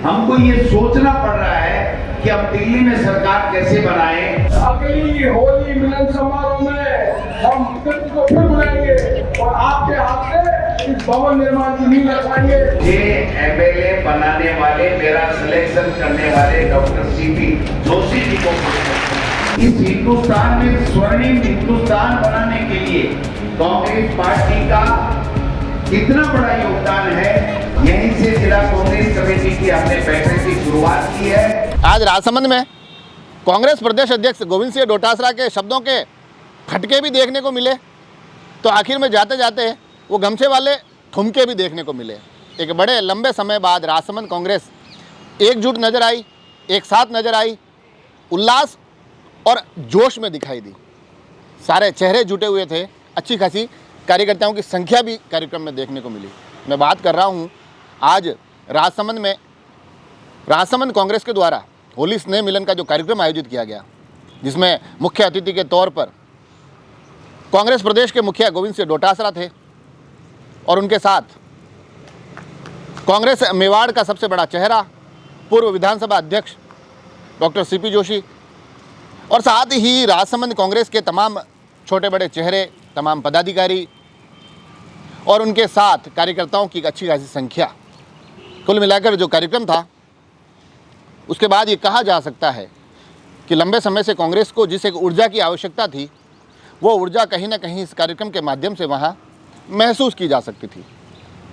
हमको ये सोचना पड़ रहा है कि अब दिल्ली में सरकार कैसे बनाएं। अगली होली मिलन समारोह में हम कृष्ण को फिर बुलाएंगे और आपके हाथ से इस भवन निर्माण की नींव रखाएंगे। ये एमएलए बनाने वाले, मेरा सिलेक्शन करने वाले डॉक्टर सीपी जोशी जी को इस हिंदुस्तान में स्वर्णिम हिंदुस्तान बनाने के लिए कांग्रेस पार्टी का कितना बड़ा योगदान है, यहीं से जिला कांग्रेस कमेटी की हमने बैठक की शुरुआत की है। आज राजसमंद में कांग्रेस प्रदेश अध्यक्ष गोविंद सिंह डोटासरा के शब्दों के खटके भी देखने को मिले, तो आखिर में जाते जाते वो गमछे वाले ठुमके भी देखने को मिले। एक बड़े लंबे समय बाद राजसमंद कांग्रेस एकजुट नजर आई, एक साथ नजर आई, उल्लास और जोश में दिखाई दी। सारे चेहरे जुटे हुए थे, अच्छी खासी कार्यकर्ताओं की संख्या भी कार्यक्रम में देखने को मिली। मैं बात कर रहा हूँ आज राजसमंद में राजसमंद कांग्रेस के द्वारा होली स्नेह मिलन का जो कार्यक्रम आयोजित किया गया, जिसमें मुख्य अतिथि के तौर पर कांग्रेस प्रदेश के मुखिया गोविंद सिंह डोटासरा थे और उनके साथ कांग्रेस मेवाड़ का सबसे बड़ा चेहरा पूर्व विधानसभा अध्यक्ष डॉक्टर सीपी जोशी और साथ ही राजसमंद कांग्रेस के तमाम छोटे बड़े चेहरे, तमाम पदाधिकारी और उनके साथ कार्यकर्ताओं की अच्छी खासी संख्या। कुल मिलाकर जो कार्यक्रम था, उसके बाद ये कहा जा सकता है कि लंबे समय से कांग्रेस को जिस एक ऊर्जा की आवश्यकता थी, वो ऊर्जा कहीं ना कहीं इस कार्यक्रम के माध्यम से वहाँ महसूस की जा सकती थी।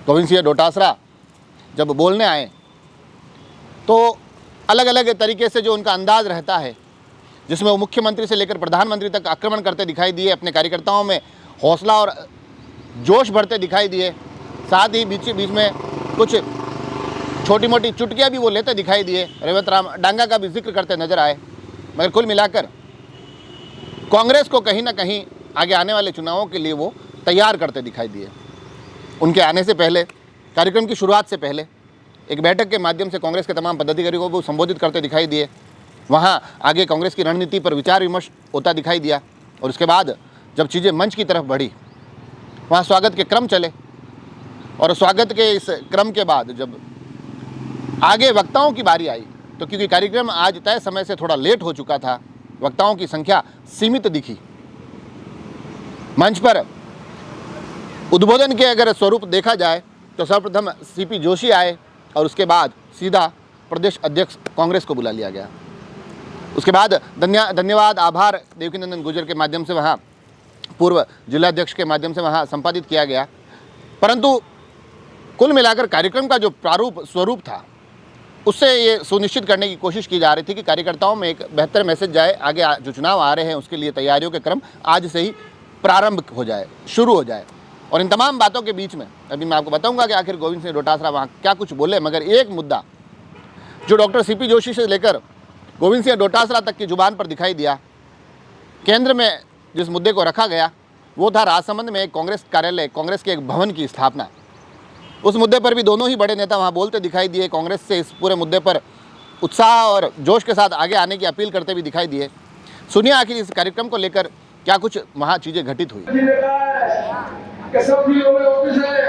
गोविंद सिंह डोटासरा जब बोलने आए तो अलग अलग तरीके से जो उनका अंदाज रहता है, जिसमें वो मुख्यमंत्री से लेकर प्रधानमंत्री तक आक्रमण करते दिखाई दिए, अपने कार्यकर्ताओं में हौसला और जोश भरते दिखाई दिए। साथ ही बीच में कुछ छोटी मोटी चुटकियाँ भी वो लेते दिखाई दिए, रेवत राम डांगा का भी जिक्र करते नजर आए। मगर कुल मिलाकर कांग्रेस को कहीं ना कहीं आगे आने वाले चुनावों के लिए वो तैयार करते दिखाई दिए। उनके आने से पहले, कार्यक्रम की शुरुआत से पहले एक बैठक के माध्यम से कांग्रेस के तमाम पदाधिकारियों को वो संबोधित करते दिखाई दिए। वहाँ आगे कांग्रेस की रणनीति पर विचार विमर्श होता दिखाई दिया और उसके बाद जब चीज़ें मंच की तरफ बढ़ी, वहाँ स्वागत के क्रम चले और स्वागत के इस क्रम के बाद जब आगे वक्ताओं की बारी आई, तो क्योंकि कार्यक्रम आज तय समय से थोड़ा लेट हो चुका था, वक्ताओं की संख्या सीमित दिखी। मंच पर उद्बोधन के अगर स्वरूप देखा जाए तो सर्वप्रथम सीपी जोशी आए और उसके बाद सीधा प्रदेश अध्यक्ष कांग्रेस को बुला लिया गया। उसके बाद धन्यवाद, आभार देवकीनंदन गुर्जर के माध्यम से वहाँ पूर्व जिलाध्यक्ष के माध्यम से वहाँ संपादित किया गया। परंतु कुल मिलाकर कार्यक्रम का जो प्रारूप स्वरूप था, उससे ये सुनिश्चित करने की कोशिश की जा रही थी कि कार्यकर्ताओं में एक बेहतर मैसेज जाए, आगे जो चुनाव आ रहे हैं उसके लिए तैयारियों के क्रम आज से ही प्रारंभ हो जाए, शुरू हो जाए। और इन तमाम बातों के बीच में अभी मैं आपको बताऊंगा कि आखिर गोविंद सिंह डोटासरा वहाँ क्या कुछ बोले। मगर एक मुद्दा जो डॉक्टर सीपी जोशी से लेकर गोविंद सिंह डोटासरा तक की जुबान पर दिखाई दिया, केंद्र में जिस मुद्दे को रखा गया वो था राजसमंद में एक कांग्रेस कार्यालय, कांग्रेस के एक भवन की स्थापना। उस मुद्दे पर भी दोनों ही बड़े नेता वहाँ बोलते दिखाई दिए, कांग्रेस से इस पूरे मुद्दे पर उत्साह और जोश के साथ आगे आने की अपील करते भी दिखाई दिए। सुनिए आखिर इस कार्यक्रम को लेकर क्या कुछ वहाँ चीज़ें घटित हुई। सब जिलों में ऑफिस है,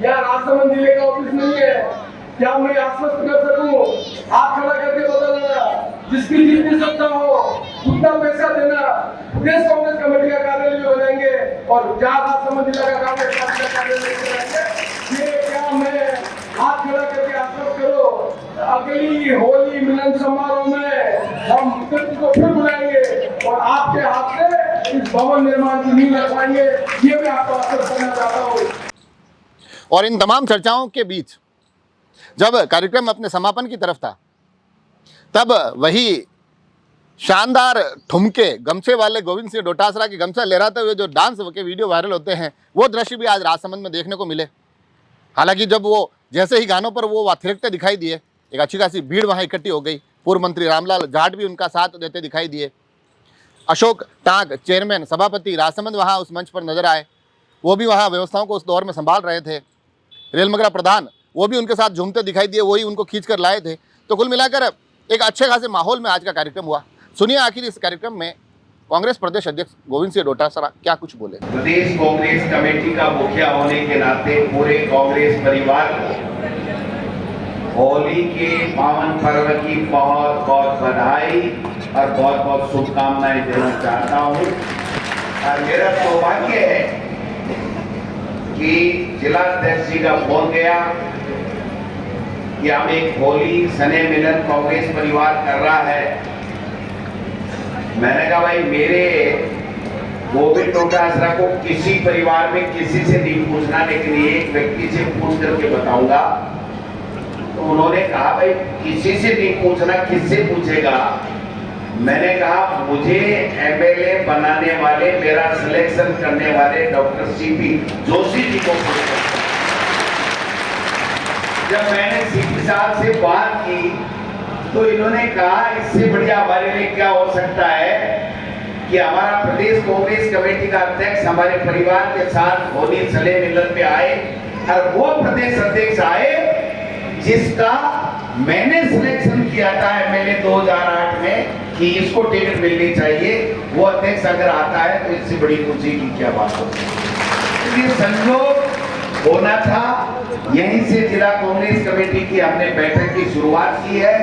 यहाँ राजसमंद जिले का ऑफिस नहीं है। क्या मैं आश्वस्त कर सकूं? हाथ खड़ा करके बताना, जिसकी जितनी सत्ता हो उतना पैसा देना, प्रदेश कांग्रेस कमेटी का कार्यालय भी बनाएंगे और जहाँ राजसमंद जिला का कांग्रेस पार्टी का कार्यालय बनाएंगे। ये क्या मैं हाथ खड़ा करके आश्वस्त करो? अगली होली मिलन समारोह में हम कृष्ण को फिर बुलाएंगे और आपके हाथ से इस भवन निर्माण की नींव रखवाएंगे। ये मैं आपको आश्वस्त करना चाहता हूँ। और इन तमाम चर्चाओं के बीच जब कार्यक्रम अपने समापन की तरफ था, तब वही शानदार ठुमके, गमछे वाले गोविंद सिंह डोटासरा की गमछा लहराते हुए जो डांस के वीडियो वायरल होते हैं, वो दृश्य भी आज राजसमंद में देखने को मिले। हालांकि जब वो जैसे ही गानों पर वो थिरकते दिखाई दिए, एक अच्छी खासी भीड़ वहाँ इकट्ठी हो गई। पूर्व मंत्री रामलाल जाट भी उनका साथ देते दिखाई दिए। अशोक टांग, चेयरमैन सभापति राजसमंद, वहाँ उस मंच पर नजर आए। वो भी वहाँ व्यवस्थाओं को उस दौर में संभाल रहे थे। रेलमगरा प्रधान वो भी उनके साथ झूमते दिखाई दिए, वही उनको खींच कर लाए थे। तो कुल मिलाकर एक अच्छे खासे माहौल में आज का कार्यक्रम हुआ। सुनिए आखिर इस कार्यक्रम में कांग्रेस प्रदेश अध्यक्ष गोविंद सिंह डोटासरा क्या कुछ बोले। प्रदेश कांग्रेस कमेटी का मुखिया होने के नाते पूरे कांग्रेस परिवार को होली के पावन पर्व की बहुत बहुत बधाई और बहुत बहुत शुभकामनाएं देना चाहता हूँ। और मेरा सौभाग्य है कि जिला अध्यक्ष जी का फोन गया कि हम एक होली स्नेह मिलन कांग्रेस परिवार कर रहा है। मैंने कहा भाई मेरे गोविंद डोटासरा को किसी परिवार में किसी से नहीं पूछना, लेकिन एक व्यक्ति से पूछ करके बताऊंगा। तो उन्होंने कहा भाई किसी से नहीं पूछना, किससे पूछेगा? मैंने कहा मुझे एमएलए बनाने वाले, मेरा सिलेक्शन करने वाले डॉक्टर सीपी जोशी जी को पूछना। जब मैंने सीपी साहब से बात की तो इन्होंने कहा इससे बढ़िया हमारे लिए क्या हो सकता है कि हमारा प्रदेश कांग्रेस कमेटी का अध्यक्ष हमारे परिवार के साथ होली स्नेह मिलन में आए और वो प्रदेश अध्यक्ष आए जिसका मैंने सिलेक्शन किया था एमएलए 2008 में कि इसको टिकट मिलनी चाहिए। वो अध्यक्ष अगर आता है तो इससे बड़ी खुशी की क्या बात हो। इसलिए संयोग होना था। यहीं से जिला कांग्रेस कमेटी की हमने बैठक की शुरुआत की है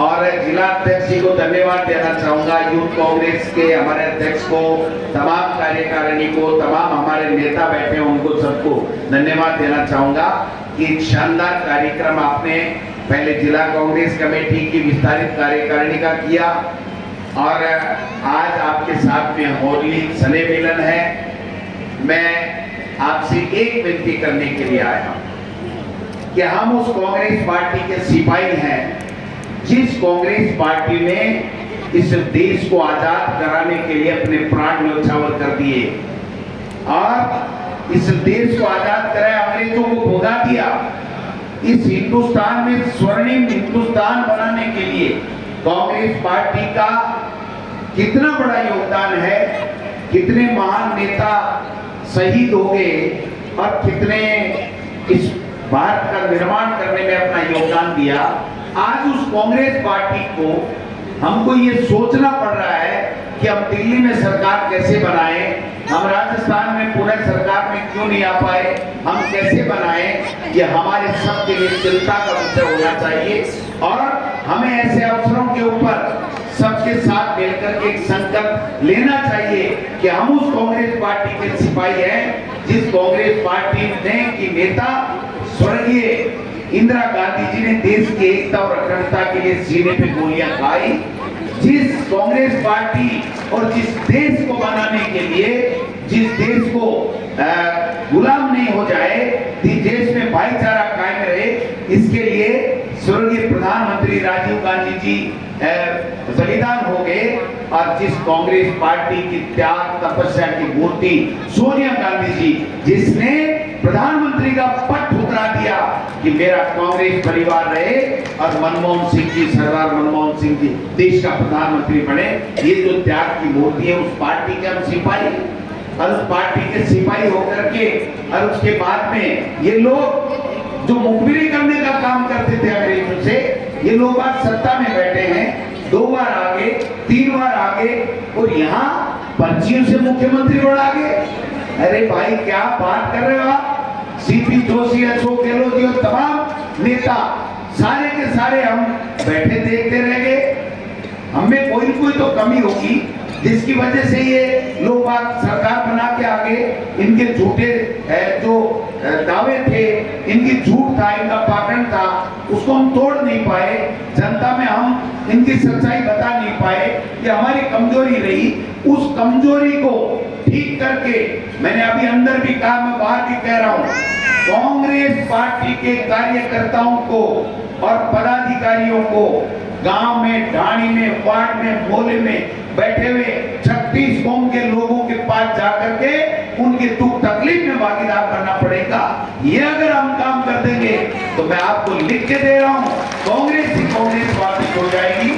और जिला अध्यक्ष जी को धन्यवाद देना चाहूंगा, यूथ कांग्रेस के हमारे अध्यक्ष को, तमाम कार्यकारिणी को, तमाम हमारे नेता बैठे हैं उनको सबको धन्यवाद देना चाहूंगा कि एक शानदार कार्यक्रम आपने पहले जिला कांग्रेस कमेटी की विस्तारित कार्यकारिणी का किया और आज आपके साथ में होली स्नेह मिलन है। मैं आपसे एक विनती करने के लिए आया हूं कि हम उस कांग्रेस पार्टी के सिपाही हैं जिस कांग्रेस पार्टी ने इस देश को आजाद कराने के लिए अपने प्राण न्यौछावर कर दिए और इस देश को आजाद कराया, अंग्रेजों को भगा दिया। इस हिंदुस्तान में स्वर्णिम हिंदुस्तान बनाने के लिए कांग्रेस पार्टी का कितना बड़ा योगदान है, कितने महान नेता शहीद हो गए और कितने इस भारत का निर्माण करने में अपना योगदान दिया। आज उस कांग्रेस पार्टी को हमको ये सोचना पड़ रहा है कि हम दिल्ली में सरकार कैसे बनाएं, हम राजस्थान में पुनः सरकार में क्यों नहीं आ पाए, हम कैसे बनाएं। ये हमारे सबके लिए चिंता का विषय होना चाहिए और हमें ऐसे अवसरों के ऊपर सबके साथ मिलकर के एक संकल्प लेना चाहिए कि हम उस कांग्रेस पार्टी के सिपाही हैं जिस कांग्रेस पार्टी ने की नेता स्वर्गीय इंदिरा गांधी जी ने देश की एकता और अखंडता के लिए सीने पे गोलियां खाई, जिस कांग्रेस पार्टी और जिस देश को बनाने के लिए, जिस देश को गुलाम नहीं हो जाए, जिस देश में भाईचारा कायम रहे, इसके लिए स्वर्गीय प्रधानमंत्री राजीव गांधी जी बलिदान हो गए और जिस कांग्रेस पार्टी की त्याग तपस्या की मूर्ति सोनिया गांधी जी, जिसने प्रधानमंत्री का पद ठुकरा दिया कि मेरा कांग्रेस परिवार रहे और मनमोहन सिंह जी, सरदार मनमोहन सिंह जी देश का प्रधानमंत्री बने, ये जो त्याग की मूर्ति है उस पार्टी के हम सिपाही और उस पार्टी के सिपाही होकर के और उसके बाद में ये लोग जो मुखबिरी करने का काम करते थे अंग्रेजों से, ये लोग आज सत्ता में बैठे हैं, 2 बार आगे 3 बार आगे और यहाँ पर्चियों से मुख्यमंत्री बना गए। अरे भाई क्या बात कर रहे हो आप? सीपी जोशी, अशोक गहलोत जी और तमाम नेता सारे के सारे हम बैठे देखते रह गए। हमें कोई कोई तो कमी होगी जिसकी वजह से ये लोग बात सरकार बना के आगे, इनके झूठे जो दावे थे, इनकी झूठ था, इनका पाखंड था, उसको हम तोड़ नहीं पाए, जनता में हम इनकी सच्चाई बता नहीं पाए, ये हमारी कमजोरी रही। उस कमजोरी को ठीक करके मैंने अभी अंदर भी कहा, मैं बाहर भी कह रहा हूं, कांग्रेस पार्टी के कार्यकर्ताओं को और पदाधिकारियों को गांव में, ढाणी में, वार्ड में, मोहल्ले में बैठे हुए 36 कौम के लोगों के पास जाकर के उनके दुख तकलीफ में भागीदार करना पड़ेगा। ये अगर हम काम कर देंगे तो मैं आपको लिख के दे रहा हूं, कांग्रेस ही कांग्रेस वापस हो जाएगी।